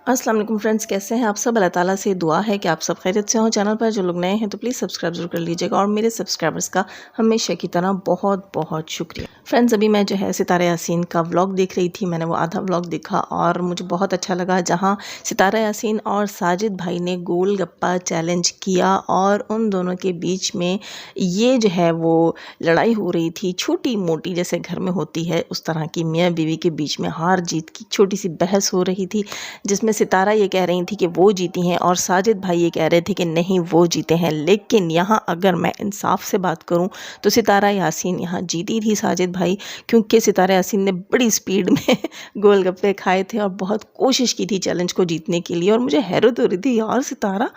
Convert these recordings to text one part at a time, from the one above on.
अस्सलाम वालेकुम फ्रेंड्स, कैसे हैं आप सब। अल्लाह ताला से दुआ है कि आप सब खैरियत से हों। चैनल पर जो लोग नए हैं तो प्लीज़ सब्सक्राइब जरूर कर लीजिएगा और मेरे सब्सक्राइबर्स का हमेशा की तरह बहुत बहुत शुक्रिया। फ्रेंड्स, अभी मैं जो है सितारा यासीन का व्लॉग देख रही थी। मैंने वो आधा व्लॉग देखा और मुझे बहुत अच्छा लगा, जहाँ सितारा यासीन और साजिद भाई ने गोल गप्पा चैलेंज किया और उन दोनों के बीच में ये जो है वो लड़ाई हो रही थी, छोटी मोटी जैसे घर में होती है उस तरह की, मियाँ बीवी के बीच में हार जीत की छोटी सी बहस हो रही थी, जिसमें सितारा ये कह रही थी कि वो जीती हैं और साजिद भाई ये कह रहे थे कि नहीं वो जीते हैं। लेकिन यहाँ अगर मैं इंसाफ से बात करूँ तो सितारा यासीन यहाँ जीती थी साजिद भाई, क्योंकि सितारा यासीन ने बड़ी स्पीड में गोलगप्पे खाए थे और बहुत कोशिश की थी चैलेंज को जीतने के लिए। और मुझे हैरत हो रही थी, यार सितारा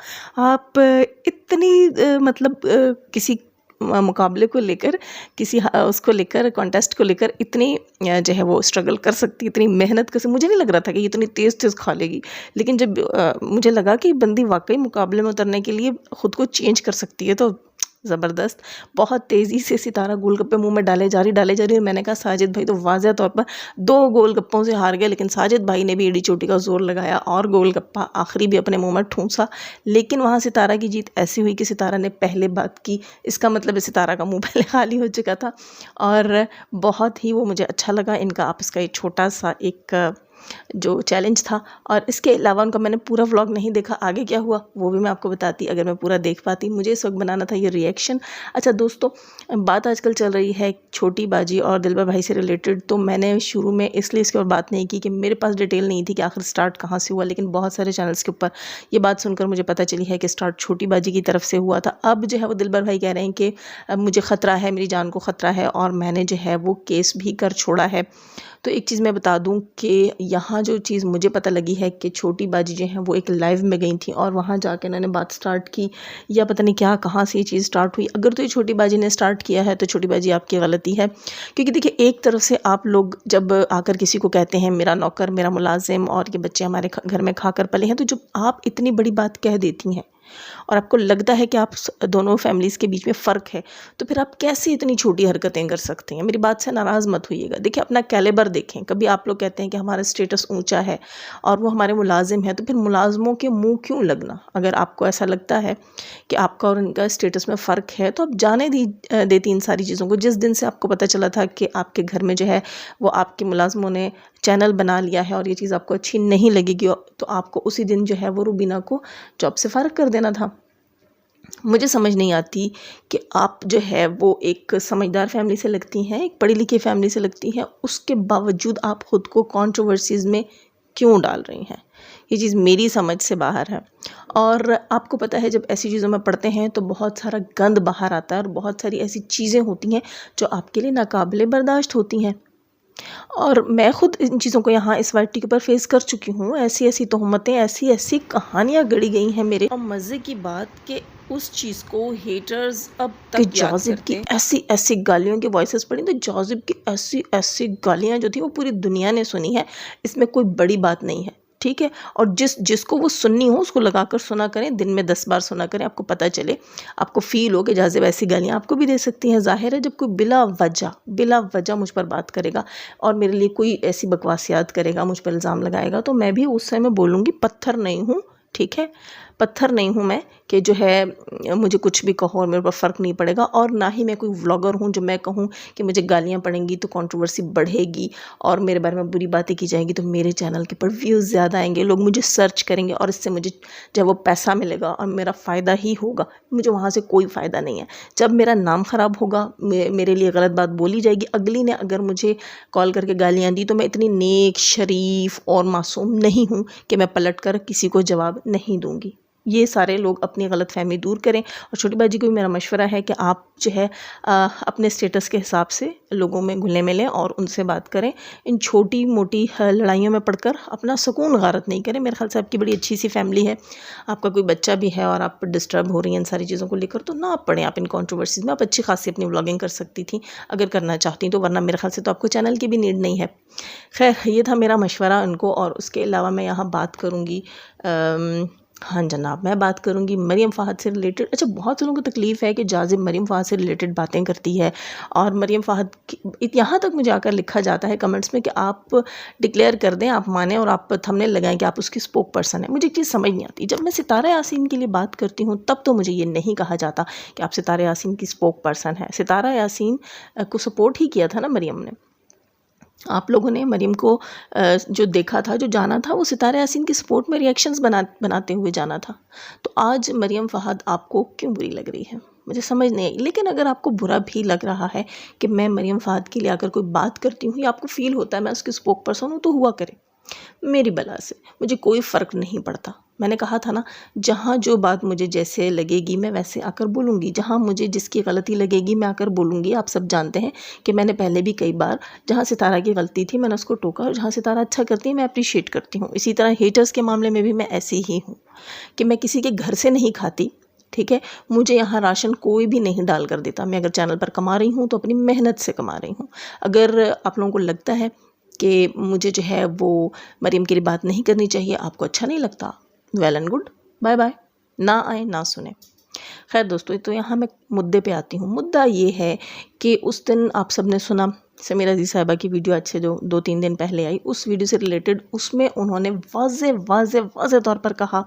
आप इतनी किसी मुकाबले को लेकर, किसी उसको लेकर, कॉन्टेस्ट को लेकर इतनी जो है वो स्ट्रगल कर सकती, इतनी मेहनत कर सकती। मुझे नहीं लग रहा था कि इतनी तेज़ तेज़ खा लेगी, लेकिन जब मुझे लगा कि बंदी वाकई मुकाबले में उतरने के लिए ख़ुद को चेंज कर सकती है, तो ज़बरदस्त बहुत तेज़ी से सितारा गोलगप्पे मुंह में डाले जा रही। मैंने कहा साजिद भाई तो वाज़ह तौर पर 2 गोलगप्पों से हार गए, लेकिन साजिद भाई ने भी एड़ी चोटी का ज़ोर लगाया और गोलगप्पा आखिरी भी अपने मुंह में ठूंसा। लेकिन वहाँ सितारा की जीत ऐसी हुई कि सितारा ने पहले बात की, इसका मतलब सितारा का मुंह पहले खाली हो चुका था। और बहुत ही वो मुझे अच्छा लगा इनका आपस का एक छोटा सा एक जो चैलेंज था। और इसके अलावा उनका मैंने पूरा व्लॉग नहीं देखा, आगे क्या हुआ वो भी मैं आपको बताती अगर मैं पूरा देख पाती। मुझे इस वक्त बनाना था ये रिएक्शन। अच्छा दोस्तों, बात आजकल चल रही है छोटी बाजी और दिलबर भाई से रिलेटेड, तो मैंने शुरू में इसलिए इसके ऊपर बात नहीं की कि मेरे पास डिटेल नहीं थी कि आखिर स्टार्ट कहाँ से हुआ, लेकिन बहुत सारे चैनल्स के ऊपर ये बात सुनकर मुझे पता चली है कि स्टार्ट छोटी बाजी की तरफ से हुआ था। अब जो है वो दिलबर भाई कह रहे हैं कि मुझे ख़तरा है, मेरी जान को ख़तरा है और मैंने जो है वो केस भी कर छोड़ा है। तो एक चीज़ मैं बता दूं कि यहाँ जो चीज़ मुझे पता लगी है कि छोटी बाजी जो है वो एक लाइव में गई थी और वहाँ जाके इन्होंने बात स्टार्ट की, या पता नहीं क्या कहाँ से ये चीज़ स्टार्ट हुई। अगर तो ये छोटी बाजी ने स्टार्ट किया है तो छोटी बाजी आपकी गलती है, क्योंकि देखिए एक तरफ से आप लोग जब आकर किसी को कहते हैं मेरा नौकर, मेरा मुलाजिम और ये बच्चे हमारे घर में खाकर पले हैं, तो जब आप इतनी बड़ी बात कह देती हैं और आपको लगता है कि आप दोनों फैमिलीज़ के बीच में फ़र्क है, तो फिर आप कैसे इतनी छोटी हरकतें कर सकते हैं। मेरी बात से नाराज़ मत होइएगा। देखिए अपना कैलिबर देखें। कभी आप लोग कहते हैं कि हमारा स्टेटस ऊंचा है और वो हमारे मुलाजिम है, तो फिर मुलाजमों के मुंह क्यों लगना। अगर आपको ऐसा लगता है कि आपका और इनका स्टेटस में फ़र्क है तो आप जाने देती इन सारी चीज़ों को। जिस दिन से आपको पता चला था कि आपके घर में जो है वो आपके मुलाजमों ने चैनल बना लिया है और ये चीज़ आपको अच्छी नहीं लगेगी, तो आपको उसी दिन जो है वो रुबीना को जॉब से फ़ारिग कर देना था। मुझे समझ नहीं आती कि आप जो है वो एक समझदार फैमिली से लगती हैं, एक पढ़ी लिखी फैमिली से लगती हैं, उसके बावजूद आप ख़ुद को कंट्रोवर्सीज़ में क्यों डाल रही हैं। ये चीज़ मेरी समझ से बाहर है। और आपको पता है जब ऐसी चीज़ों में पढ़ते हैं तो बहुत सारा गंद बाहर आता है और बहुत सारी ऐसी चीज़ें होती हैं जो आपके लिए नाकाबिले बर्दाश्त होती हैं। और मैं खुद इन चीज़ों को यहाँ इस वाइटी के ऊपर फेस कर चुकी हूँ। ऐसी ऐसी तोहमतें, ऐसी ऐसी कहानियाँ गढ़ी गई हैं मेरे। और मज़े की बात कि उस चीज़ को हेटर्स अब तक याद करते हैं। ऐसी ऐसी गालियों की वॉइसेस पड़ी, तो जॉजिब की ऐसी ऐसी गालियाँ जो थी वो पूरी दुनिया ने सुनी है। इसमें कोई बड़ी बात नहीं है, ठीक है। और जिसको वो सुननी हो उसको लगा कर सुना करें, दिन में 10 बार सुना करें, आपको पता चले, आपको फील हो कि जाज़िब ऐसी गालियाँ आपको भी दे सकती हैं। ज़ाहिर है जब कोई बिला वजह मुझ पर बात करेगा और मेरे लिए कोई ऐसी बकवासियात करेगा, मुझ पर इल्ज़ाम लगाएगा, तो मैं भी उस समय बोलूँगी पत्थर नहीं हूँ, ठीक है। पत्थर नहीं हूँ मैं कि जो है मुझे कुछ भी कहो और मेरे पर फ़र्क नहीं पड़ेगा। और ना ही मैं कोई व्लॉगर हूँ जो मैं कहूँ कि मुझे गालियाँ पड़ेंगी तो कंट्रोवर्सी बढ़ेगी और मेरे बारे में बुरी बातें की जाएंगी तो मेरे चैनल के ऊपर व्यूज़ ज़्यादा आएंगे, लोग मुझे सर्च करेंगे और इससे मुझे जब वो पैसा मिलेगा और मेरा फ़ायदा ही होगा। मुझे वहाँ से कोई फ़ायदा नहीं है। जब मेरा नाम ख़राब होगा, मेरे लिए गलत बात बोली जाएगी, अगली ने अगर मुझे कॉल करके गालियाँ दी, तो मैं इतनी नेक, शरीफ और मासूम नहीं हूँ कि मैं पलट कर किसी को जवाब नहीं दूँगी। ये सारे लोग अपनी गलत फहमी दूर करें। और छोटी बाजी को भी मेरा मशवरा है कि आप जो है अपने स्टेटस के हिसाब से लोगों में घुले मिलें और उनसे बात करें। इन छोटी मोटी लड़ाइयों में पड़कर अपना सुकून गारत नहीं करें। मेरे ख्याल से आपकी बड़ी अच्छी सी फैमिली है, आपका कोई बच्चा भी है और आप डिस्टर्ब हो रही हैं इन सारी चीज़ों को लेकर, तो ना पड़ें आप इन कॉन्ट्रोवर्सीज़ में। आप अच्छी खासी अपनी व्लॉगिंग कर सकती थी अगर करना चाहती तो, वरना मेरे ख्याल से तो आपको चैनल की भी नीड नहीं है। खैर, ये था मेरा मशवरा उनको। और उसके अलावा मैं यहाँ बात करूँगी हाँ जनाब, मैं बात करूँगी मरियम फ़ाहद से रिलेटेड। अच्छा, बहुत लोगों को तकलीफ़ है कि जाज़िब मरियम फ़ाहद से रिलेटेड बातें करती है, और मरियम फ़ाहद यहाँ तक मुझे आकर लिखा जाता है कमेंट्स में कि आप डिक्लेयर कर दें, आप मानें और आप थंबनेल लगाएं कि आप उसकी स्पोक पर्सन हैं। मुझे एक चीज़ समझ नहीं आती, जब मैं सितारा यासीन के लिए बात करती हूँ तब तो मुझे ये नहीं कहा जाता कि आप सितारा यासीन की स्पोक पर्सन है। सितारा यासीन को सपोर्ट ही किया था ना मरियम ने। आप लोगों ने मरियम को जो देखा था, जो जाना था, वो सितारा यासीन की सपोर्ट में रिएक्शंस बनाते हुए जाना था। तो आज मरियम फ़ाहद आपको क्यों बुरी लग रही है, मुझे समझ नहीं आई। लेकिन अगर आपको बुरा भी लग रहा है कि मैं मरियम फ़ाहद के लिए अगर कोई बात करती हूँ या आपको फ़ील होता है मैं उसकी स्पोक पर्सन हूँ, तो हुआ करे, मेरी बला से मुझे कोई फ़र्क नहीं पड़ता। मैंने कहा था ना, जहाँ जो बात मुझे जैसे लगेगी मैं वैसे आकर बोलूँगी, जहाँ मुझे जिसकी गलती लगेगी मैं आकर बोलूँगी। आप सब जानते हैं कि मैंने पहले भी कई बार जहाँ सितारा की गलती थी मैंने उसको टोका, और जहाँ सितारा अच्छा करती है मैं अप्रिशिएट करती हूँ। इसी तरह हेटर्स के मामले में भी मैं ऐसी ही हूँ कि मैं किसी के घर से नहीं खाती, ठीक है। मुझे यहाँ राशन कोई भी नहीं डाल कर देता। मैं अगर चैनल पर कमा रही हूँ तो अपनी मेहनत से कमा रही हूँ। अगर आप लोगों को लगता है कि मुझे जो है वो मरियम के लिए बात नहीं करनी चाहिए, आपको अच्छा नहीं लगता, well and good, bye bye, ना आए ना सुने। खैर दोस्तों, तो यहाँ मैं मुद्दे पे आती हूँ। मुद्दा ये है कि उस दिन आप सब ने सुना समीरा अजीज़ साहिबा की वीडियो आज से जो 2-3 दिन पहले आई, उस वीडियो से रिलेटेड उसमें उन्होंने वाज़े तौर पर कहा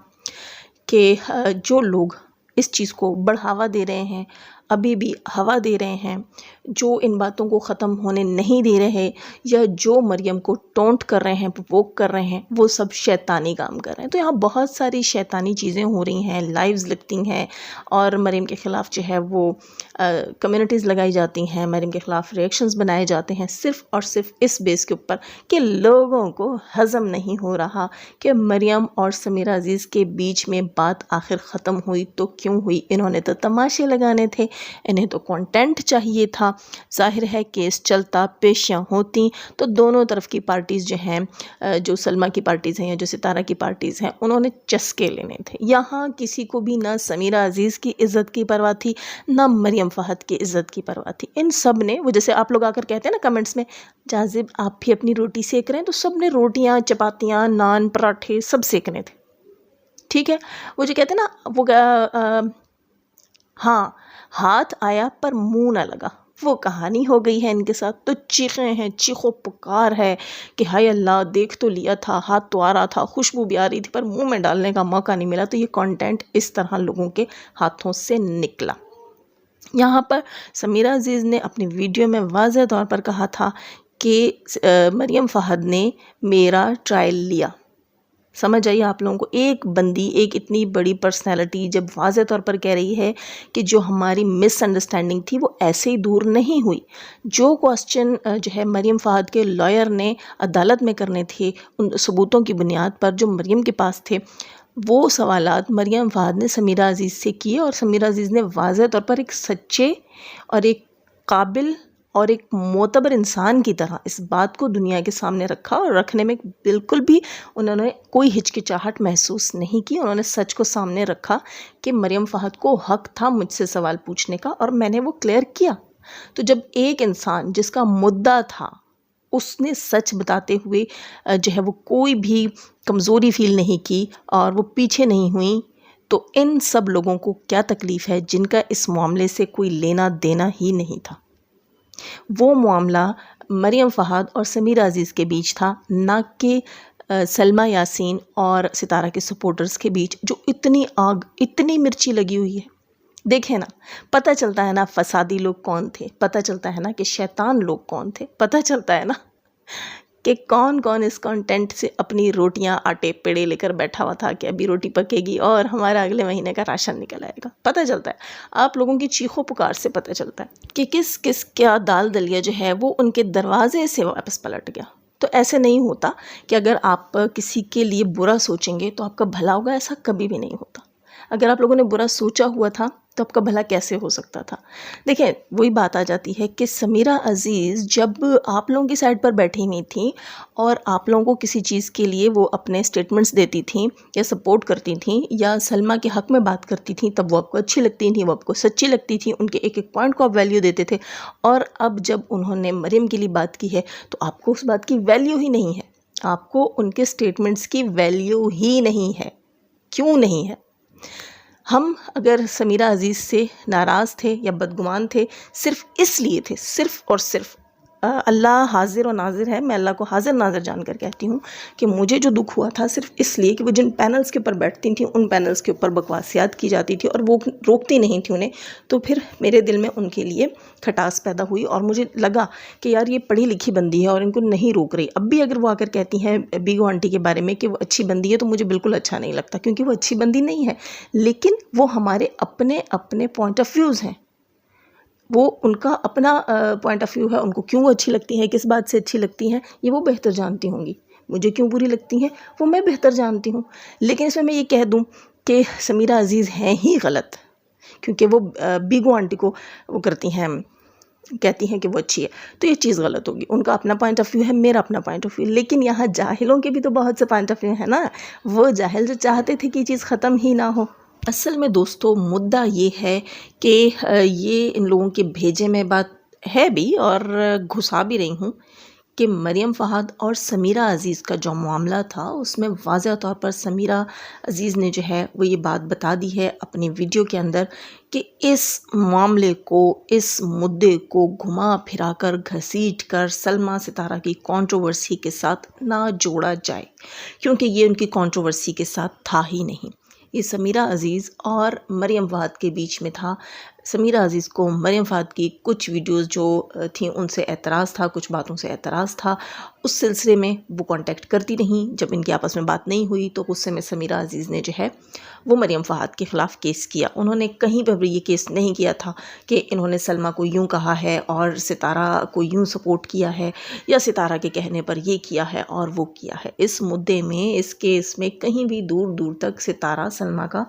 कि जो लोग इस चीज़ को बढ़ावा दे रहे हैं, अभी भी हवा दे रहे हैं, जो इन बातों को ख़त्म होने नहीं दे रहे, या जो मरियम को टोंट कर रहे हैं, प्रोवोक कर रहे हैं, वो सब शैतानी काम कर रहे हैं। तो यहाँ बहुत सारी शैतानी चीज़ें हो रही हैं, लाइव्स लगती हैं, और मरियम के ख़िलाफ़ जो है वो कम्युनिटीज़ लगाई जाती हैं, मरियम के ख़िलाफ़ रिएक्शंस बनाए जाते हैं, सिर्फ़ और सिर्फ इस बेस के ऊपर कि लोगों को हज़म नहीं हो रहा कि मरियम और समीरा अजीज़ के बीच में बात आखिर ख़त्म हुई तो क्यों हुई। इन्होंने तो तमाशे लगाने थे, इन्हें तो कंटेंट चाहिए था। ज़ाहिर है केस चलता, पेशियाँ होती तो दोनों तरफ की पार्टीज़ जो हैं, जो सलमा की पार्टीज़ हैं या जो सितारा की पार्टीज़ हैं, उन्होंने चस्के लेने थे। यहाँ किसी को भी ना समीरा अजीज़ की इज़्ज़त की परवाह थी, ना मरियम फ़ाहद की इज़्ज़त की परवाह थी। इन सब ने, वो जैसे आप लोग आकर कहते हैं ना कमेंट्स में, जाज़िब आप भी अपनी रोटी सेक रहे हैं, तो सब ने रोटियाँ, चपातियाँ, नान, पराठे सब सेकने थे, ठीक है। वो जो कहते हैं ना, वो हाँ, हाथ आया पर मुंह ना लगा, वो कहानी हो गई है इनके साथ। तो चीखें हैं, चीखो पुकार है कि हाय अल्लाह, देख तो लिया था, हाथ तो आ रहा था, खुशबू भी आ रही थी, पर मुंह में डालने का मौका नहीं मिला। तो ये कंटेंट इस तरह लोगों के हाथों से निकला। यहाँ पर समीरा अजीज़ ने अपनी वीडियो में वाज़ह तौर पर कहा था कि मरियम फ़ाहद ने मेरा ट्रायल लिया। समझ आइए आप लोगों को, एक बंदी, एक इतनी बड़ी पर्सनैलिटी जब वाज़ह तौर पर कह रही है कि जो हमारी मिसअंडरस्टैंडिंग थी वो ऐसे ही दूर नहीं हुई। जो क्वेश्चन जो है मरियम फ़ाहद के लॉयर ने अदालत में करने थे, उन सबूतों की बुनियाद पर जो मरियम के पास थे, वो सवालात मरियम फ़ाहद ने समीरा अजीज़ से किए, और समीरा अजीज़ ने वाज़ह तौर पर एक सच्चे और एक काबिल और एक मोतबर इंसान की तरह इस बात को दुनिया के सामने रखा, और रखने में बिल्कुल भी उन्होंने कोई हिचकिचाहट महसूस नहीं की। उन्होंने सच को सामने रखा कि मरियम फ़ाहद को हक़ था मुझसे सवाल पूछने का, और मैंने वो क्लियर किया। तो जब एक इंसान जिसका मुद्दा था, उसने सच बताते हुए जो है वो कोई भी कमज़ोरी फ़ील नहीं की और वो पीछे नहीं हुई, तो इन सब लोगों को क्या तकलीफ़ है जिनका इस मामले से कोई लेना देना ही नहीं था। वो मामला मरियम फ़ाहद और समीरा अजीज़ के बीच था, ना कि सलमा यासीन और सितारा के सपोर्टर्स के बीच, जो इतनी आग, इतनी मिर्ची लगी हुई है। देखें ना, पता चलता है ना फसादी लोग कौन थे, पता चलता है ना कि शैतान लोग कौन थे, पता चलता है ना कि कौन कौन इस कंटेंट से अपनी रोटियां, आटे, पेड़े लेकर बैठा हुआ था कि अभी रोटी पकेगी और हमारा अगले महीने का राशन निकल आएगा। पता चलता है, आप लोगों की चीखों पुकार से पता चलता है कि किस किस क्या दाल दलिया जो है वो उनके दरवाजे से वापस पलट गया। तो ऐसे नहीं होता कि अगर आप किसी के लिए बुरा सोचेंगे तो आपका भला होगा, ऐसा कभी भी नहीं होता। अगर आप लोगों ने बुरा सोचा हुआ था तो आपका भला कैसे हो सकता था। देखिए, वही बात आ जाती है कि समीरा अजीज़ जब आप लोगों की साइड पर बैठी हुई थी और आप लोगों को किसी चीज़ के लिए वो अपने स्टेटमेंट्स देती थी या सपोर्ट करती थी या सलमा के हक़ में बात करती थी, तब वो आपको अच्छी लगती थी, वो आपको सच्ची लगती थी, उनके एक एक पॉइंट को आप वैल्यू देते थे। और अब जब उन्होंने मरियम के लिए बात की है तो आपको उस बात की वैल्यू ही नहीं है, आपको उनके स्टेटमेंट्स की वैल्यू ही नहीं है। کیوں نہیں ہے؟ ہم اگر سمیرہ عزیز سے ناراض تھے یا بدگمان تھے صرف اس لیے تھے، صرف اور صرف اللہ حاضر و ناظر ہے، میں اللہ کو حاضر ناظر جان کر کہتی ہوں کہ مجھے جو دکھ ہوا تھا صرف اس لیے کہ وہ جن پینلز کے اوپر بیٹھتی تھیں ان پینلز کے اوپر بکواسیات کی جاتی تھی اور وہ روکتی نہیں تھی انہیں، تو پھر میرے دل میں ان کے لیے کھٹاس پیدا ہوئی اور مجھے لگا کہ یار یہ پڑھی لکھی بندی ہے اور ان کو نہیں روک رہی۔ اب بھی اگر وہ آ کر کہتی ہیں بیگو آنٹی کے بارے میں کہ وہ اچھی بندی ہے تو مجھے بالکل اچھا نہیں لگتا، کیونکہ وہ اچھی بندی نہیں ہے، لیکن وہ ہمارے اپنے اپنے پوائنٹ آف ویوز ہیں، وہ ان کا اپنا پوائنٹ آف ویو ہے، ان کو کیوں اچھی لگتی ہیں، کس بات سے اچھی لگتی ہیں، یہ وہ بہتر جانتی ہوں گی، مجھے کیوں بری لگتی ہیں وہ میں بہتر جانتی ہوں۔ لیکن اس میں یہ کہہ دوں کہ سمیرہ عزیز ہیں ہی غلط، کیونکہ وہ بیگو آنٹی کو وہ کرتی ہیں، کہتی ہیں کہ وہ اچھی ہے، تو یہ چیز غلط ہوگی۔ ان کا اپنا پوائنٹ آف ویو ہے، میرا اپنا پوائنٹ آف ویو، لیکن یہاں جاہلوں کے بھی تو بہت سے پوائنٹ آف ویو ہیں نا، وہ جاہل جو چاہتے تھے کہ یہ چیز ختم ہی نہ ہو۔ اصل میں دوستو مدعا یہ ہے کہ یہ ان لوگوں کے بھیجے میں بات ہے بھی اور گھسا بھی رہی ہوں کہ مریم فہد اور سمیرہ عزیز کا جو معاملہ تھا اس میں واضح طور پر سمیرہ عزیز نے جو ہے وہ یہ بات بتا دی ہے اپنی ویڈیو کے اندر کہ اس معاملے کو، اس مدعے کو گھما پھرا کر گھسیٹ کر سلمیٰ ستارہ کی کنٹروورسی کے ساتھ نہ جوڑا جائے، کیونکہ یہ ان کی کنٹروورسی کے ساتھ تھا ہی نہیں، یہ سمیرہ عزیز اور مریم فہد کے بیچ میں تھا۔ سمیرہ عزیز کو مریم فہد کی کچھ ویڈیوز جو تھیں ان سے اعتراض تھا، کچھ باتوں سے اعتراض تھا، اس سلسلے میں وہ کانٹیکٹ کرتی رہیں، جب ان کی آپس میں بات نہیں ہوئی تو غصے میں سمیرہ عزیز نے جو ہے وہ مریم فہد کے خلاف کیس کیا۔ انہوں نے کہیں پر بھی یہ کیس نہیں کیا تھا کہ انہوں نے سلمیٰ کو یوں کہا ہے اور ستارہ کو یوں سپورٹ کیا ہے یا ستارہ کے کہنے پر یہ کیا ہے اور وہ کیا ہے۔ اس مدعے میں، اس کیس میں کہیں بھی دور دور تک ستارہ سلمیٰ کا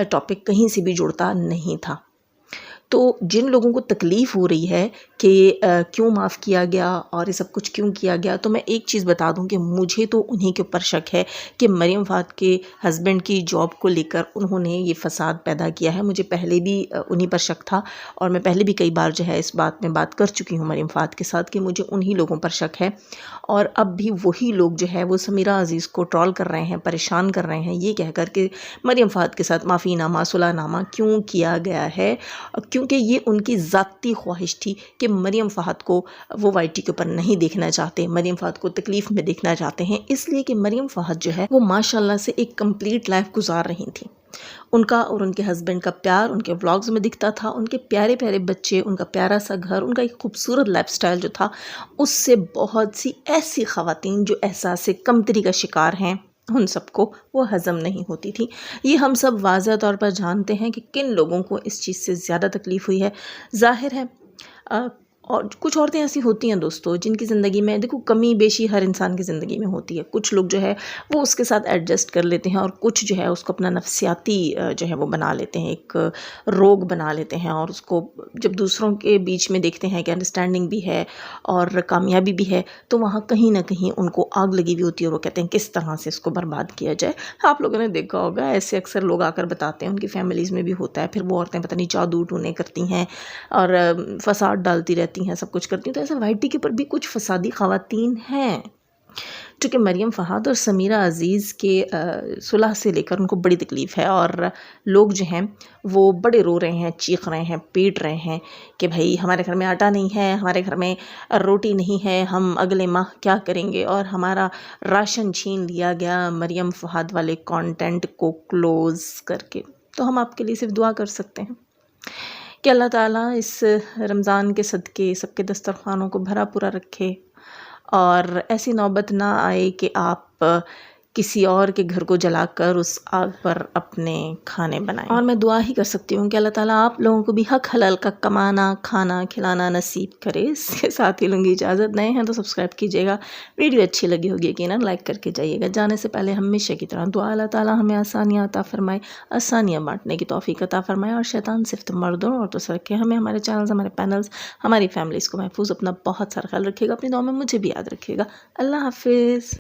ٹاپک کہیں سے بھی جڑتا نہیں تھا۔ تو جن لوگوں کو تکلیف ہو رہی ہے کہ کیوں معاف کیا گیا اور یہ سب کچھ کیوں کیا گیا، تو میں ایک چیز بتا دوں کہ مجھے تو انہی کے اوپر شک ہے کہ مریم فہد کے ہسبینڈ کی جاب کو لے کر انہوں نے یہ فساد پیدا کیا ہے۔ مجھے پہلے بھی انہی پر شک تھا اور میں پہلے بھی کئی بار جو ہے اس بات میں بات کر چکی ہوں مریم فہد کے ساتھ کہ مجھے انہی لوگوں پر شک ہے، اور اب بھی وہی لوگ جو ہے وہ سمیرہ عزیز کو ٹرول کر رہے ہیں، پریشان کر رہے ہیں یہ کہہ کر کہ مریم فہد کے ساتھ معافی نامہ، صلح نامہ کیوں کیا گیا ہے، کیونکہ یہ ان کی ذاتی خواہش تھی کہ مریم فہد کو وہ وائی ٹی کے اوپر نہیں دیکھنا چاہتے، مریم فہد کو تکلیف میں دیکھنا چاہتے ہیں، اس لیے کہ مریم فہد جو ہے وہ ماشاءاللہ سے ایک کمپلیٹ لائف گزار رہی تھیں۔ ان کا اور ان کے ہسبینڈ کا پیار ان کے ولاگز میں دکھتا تھا، ان کے پیارے پیارے بچے، ان کا پیارا سا گھر، ان کا ایک خوبصورت لائف سٹائل جو تھا، اس سے بہت سی ایسی خواتین جو احساس کمتری کا شکار ہیں ان سب کو وہ ہضم نہیں ہوتی تھی۔ یہ ہم سب واضح طور پر جانتے ہیں کہ کن لوگوں کو اس چیز سے زیادہ تکلیف ہوئی ہے۔ ظاہر ہے اور کچھ عورتیں ایسی ہوتی ہیں دوستو جن کی زندگی میں، دیکھو کمی بیشی ہر انسان کی زندگی میں ہوتی ہے، کچھ لوگ جو ہے وہ اس کے ساتھ ایڈجسٹ کر لیتے ہیں اور کچھ جو ہے اس کو اپنا نفسیاتی جو ہے وہ بنا لیتے ہیں، ایک روگ بنا لیتے ہیں، اور اس کو جب دوسروں کے بیچ میں دیکھتے ہیں کہ انڈرسٹینڈنگ بھی ہے اور کامیابی بھی ہے تو وہاں کہیں نہ کہیں ان کو آگ لگی ہوئی ہوتی ہے اور وہ کہتے ہیں کس طرح سے اس کو برباد کیا جائے۔ آپ لوگوں نے دیکھا ہوگا ایسے اکثر لوگ آ کر بتاتے ہیں، ان کی فیملیز میں بھی ہوتا ہے، پھر وہ عورتیں پتہ نہیں جادو ٹونے کرتی ہیں اور فساد ڈالتی رہتی ہیں، سب کچھ کرتی ہیں۔ تو ایسا وائی ٹی کے اوپر بھی کچھ فسادی خواتین ہیں، چونکہ مریم فہد اور سمیرہ عزیز کے صلح سے لے کر ان کو بڑی تکلیف ہے، اور لوگ جو ہیں وہ بڑے رو رہے ہیں، چیخ رہے ہیں، پیٹ رہے ہیں کہ بھائی ہمارے گھر میں آٹا نہیں ہے، ہمارے گھر میں روٹی نہیں ہے، ہم اگلے ماہ کیا کریں گے، اور ہمارا راشن چھین لیا گیا مریم فہد والے کانٹینٹ کو کلوز کر کے۔ تو ہم آپ کے لیے صرف دعا کر سکتے ہیں کہ اللہ تعالیٰ اس رمضان کے صدقے سب کے دسترخوانوں کو بھرا پورا رکھے اور ایسی نوبت نہ آئے کہ آپ کسی اور کے گھر کو جلا کر اس آگ پر اپنے کھانے بنائیں۔ اور میں دعا ہی کر سکتی ہوں کہ اللہ تعالیٰ آپ لوگوں کو بھی حق حلال کا کمانا، کھانا، کھلانا نصیب کرے۔ اس کے ساتھ ہی لوں گی اجازت، نئے ہیں تو سبسکرائب کیجیے گا، ویڈیو اچھی لگی ہوگی یقیناً لائک کر کے جائیے گا۔ جانے سے پہلے ہمیشہ کی طرح دعا اللہ تعالیٰ ہمیں آسانیاں عطا فرمائے، آسانیاں بانٹنے کی توفیق عطا فرمائے، اور شیطان صرف مردوں اور عورتوں سے رکھے ہمیں، ہمارے چینلز، ہمارے پینلز، ہماری فیملیز کو محفوظ، اپنا بہت سارا خیال رکھے گا، اپنی دعا میں مجھے بھی یاد رکھے گا۔ اللہ حافظ۔